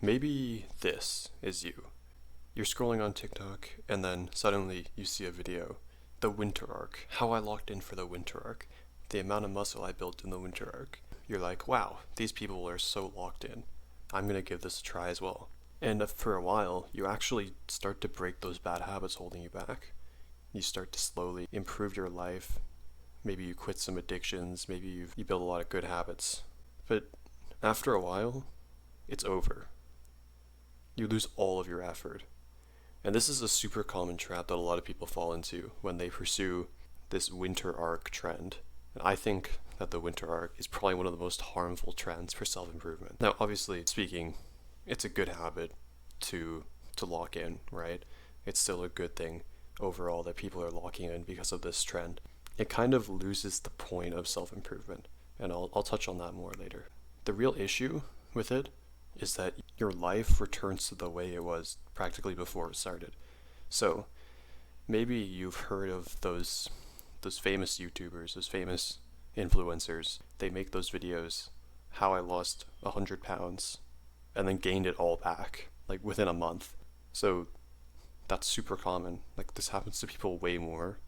Maybe this is you. You're scrolling on TikTok, and then suddenly you see a video. The winter arc. How I locked in for the winter arc. The amount of muscle I built in the winter arc. You're like, wow, these people are so locked in. I'm gonna give this a try as well. And for a while, you actually start to break those bad habits holding you back. You start to slowly improve your life. Maybe you quit some addictions. Maybe you build a lot of good habits. But after a while, it's over. You lose all of your effort. And this is a super common trap that a lot of people fall into when they pursue this winter arc trend. And I think that the winter arc is probably one of the most harmful trends for self-improvement. Now, obviously speaking, it's a good habit to lock in, right? It's still a good thing overall that people are locking in because of this trend. It kind of loses the point of self-improvement, and I'll touch on that more later. The real issue with it is that your life returns to the way it was practically before it started. So maybe you've heard of those famous YouTubers, those famous influencers. They make those videos, how I lost 100 pounds and then gained it all back, like within a month. So that's super common. Like this happens to people way more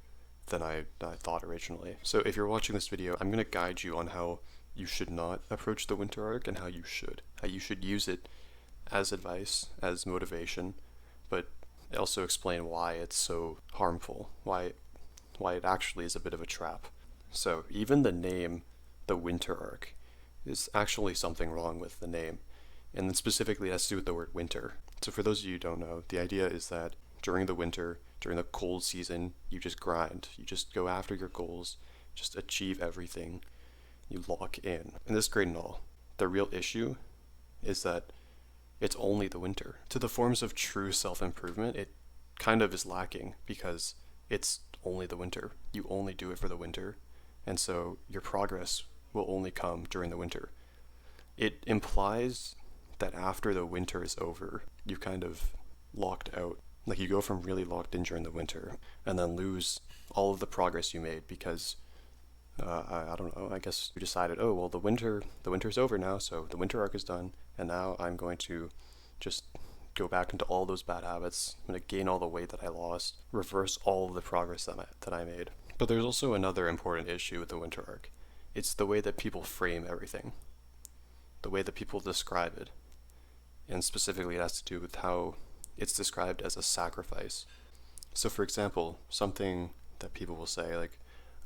than I thought originally. So if you're watching this video, I'm going to guide you on how you should not approach the winter arc and how you should. How you should use it as advice, as motivation, but also explain why it's so harmful, why it actually is a bit of a trap. So even the name, the winter arc, is actually something wrong with the name. And then specifically it has to do with the word winter. So for those of you who don't know, the idea is that during the winter, during the cold season, you just grind. You just go after your goals, just achieve everything. You lock in. And this is great and all. The real issue is that it's only the winter. To the forms of true self-improvement, it kind of is lacking because it's only the winter. You only do it for the winter. And so your progress will only come during the winter. It implies that after the winter is over, you kind of locked out. Like you go from really locked in during the winter and then lose all of the progress you made because I don't know, I guess you decided, oh, well, the winter's over now, so the winter arc is done, and now I'm going to just go back into all those bad habits. I'm going to gain all the weight that I lost, reverse all of the progress that I made. But there's also another important issue with the winter arc. It's the way that people frame everything, the way that people describe it, and specifically it has to do with how it's described as a sacrifice. So for example, something that people will say like,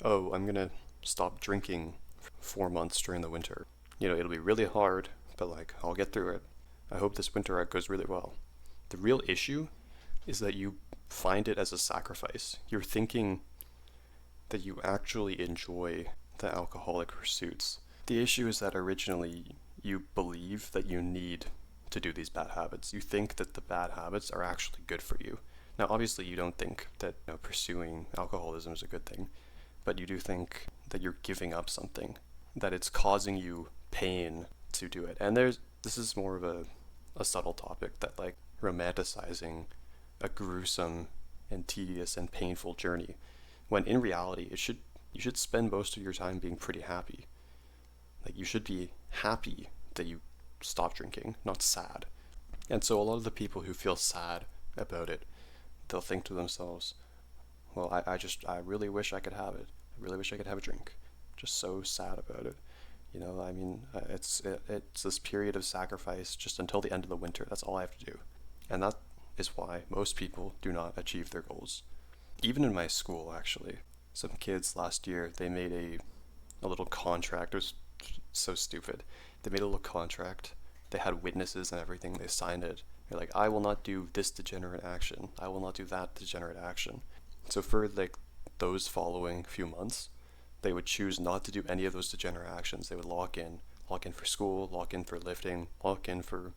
oh, I'm going to stop drinking for 4 months during the winter. You know, it'll be really hard, but like, I'll get through it. I hope this winter arc goes really well. The real issue is that you find it as a sacrifice. You're thinking that you actually enjoy the alcoholic pursuits. The issue is that originally you believe that you need to do these bad habits. You think that the bad habits are actually good for you. Now, obviously, you don't think that pursuing alcoholism is a good thing, but you do think that you're giving up something, that it's causing you pain to do it. And this is more of a subtle topic, that like romanticizing a gruesome and tedious and painful journey, when in reality you should spend most of your time being pretty happy. Like you should be happy that you stopped drinking, not sad. And so a lot of the people who feel sad about it, they'll think to themselves, well, I really wish I could have it. I really wish I could have a drink. Just so sad about it. You know, I mean, it's this period of sacrifice just until the end of the winter. That's all I have to do. And that is why most people do not achieve their goals. Even in my school, actually, some kids last year, they made a little contract. It was so stupid. They made a little contract. They had witnesses and everything. They signed it. They're like, I will not do this degenerate action. I will not do that degenerate action. So for like those following few months, they would choose not to do any of those degenerate actions. They would lock in for school, lock in for lifting, lock in for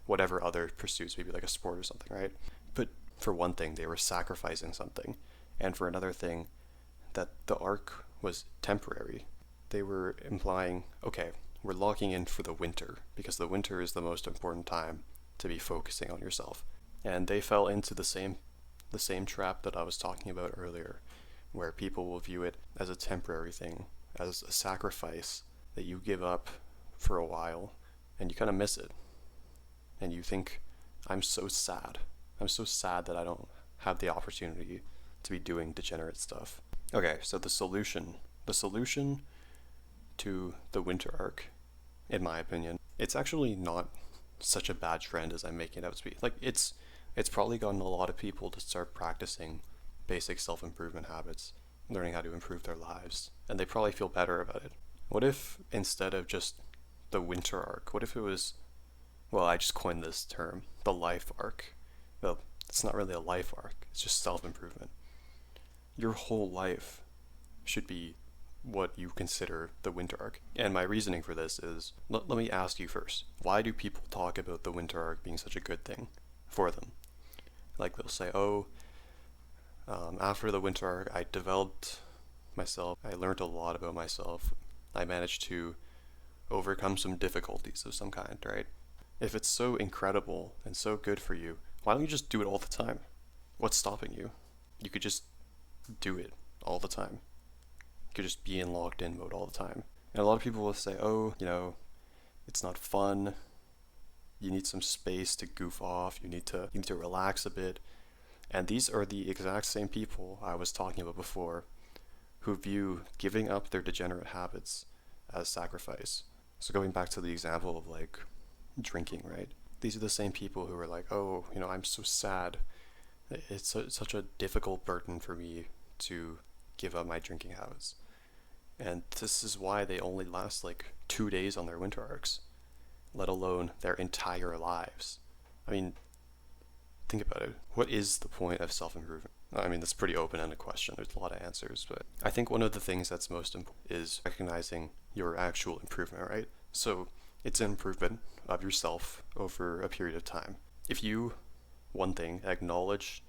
whatever other pursuits, maybe like a sport or something, right? But for one thing, they were sacrificing something. And for another thing, that the arc was temporary. They were implying, okay, we're locking in for the winter because the winter is the most important time to be focusing on yourself. And they fell into the same trap that I was talking about earlier, where people will view it as a temporary thing, as a sacrifice that you give up for a while, and you kind of miss it. and you think, I'm so sad. I'm so sad that I don't have the opportunity to be doing degenerate stuff. Okay, so the solution to the winter arc, in my opinion, it's actually not such a bad trend as I'm making it out to be. Like, it's probably gotten a lot of people to start practicing basic self-improvement habits, learning how to improve their lives, and they probably feel better about it. What if instead of just the winter arc, what if it was, well, I just coined this term, the life arc. Well, it's not really a life arc, it's just self-improvement. Your whole life should be what you consider the winter arc. And my reasoning for this is, let me ask you first, why do people talk about the winter arc being such a good thing for them? Like, they'll say, oh, after the winter arc, I developed myself, I learned a lot about myself, I managed to overcome some difficulties of some kind, right? If it's so incredible and so good for you, why don't you just do it all the time? What's stopping you? You could just do it all the time. You could just be in locked in mode all the time. And a lot of people will say, oh, it's not fun. You need some space to goof off. You need to relax a bit. And these are the exact same people I was talking about before who view giving up their degenerate habits as sacrifice. So going back to the example of like drinking, right? These are the same people who are like, oh, I'm so sad. It's such a difficult burden for me to give up my drinking habits. And this is why they only last like 2 days on their winter arcs, let alone their entire lives. I mean, think about it. What is the point of self-improvement? I mean, that's a pretty open-ended question. There's a lot of answers, but I think one of the things that's most important is recognizing your actual improvement, right? So it's an improvement of yourself over a period of time. If you, one thing, acknowledge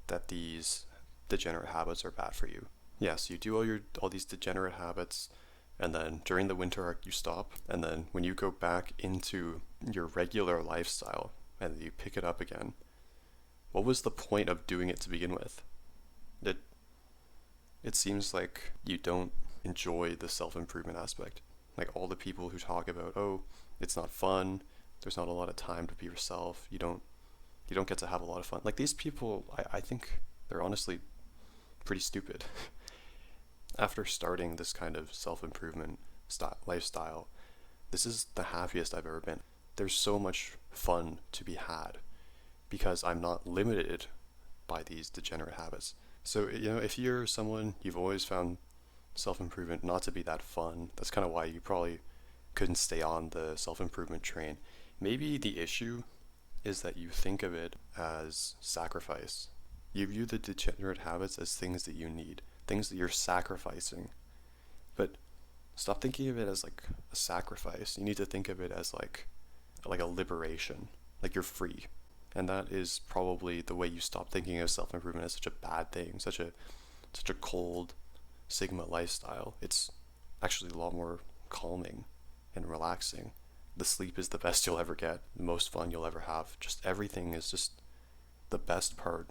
that these degenerate habits are bad for you. Yes, you do all these degenerate habits, and then during the winter arc you stop, and then when you go back into your regular lifestyle and you pick it up again, what was the point of doing it to begin with? It seems like you don't enjoy the self-improvement aspect. Like all the people who talk about, oh, it's not fun, there's not a lot of time to be yourself, you don't get to have a lot of fun. Like these people, I think they're honestly pretty stupid. After starting this kind of self-improvement lifestyle, this is the happiest I've ever been. There's so much fun to be had because I'm not limited by these degenerate habits. So, if you're someone, you've always found self-improvement not to be that fun, that's kind of why you probably couldn't stay on the self-improvement train. Maybe the issue is that you think of it as sacrifice. You view the degenerate habits as things that you need, things that you're sacrificing. But stop thinking of it as like a sacrifice. You need to think of it as like a liberation, like you're free. And that is probably the way you stop thinking of self-improvement as such a bad thing, such a cold Sigma lifestyle. It's actually a lot more calming and relaxing. The sleep is the best you'll ever get, the most fun you'll ever have. Just everything is just the best part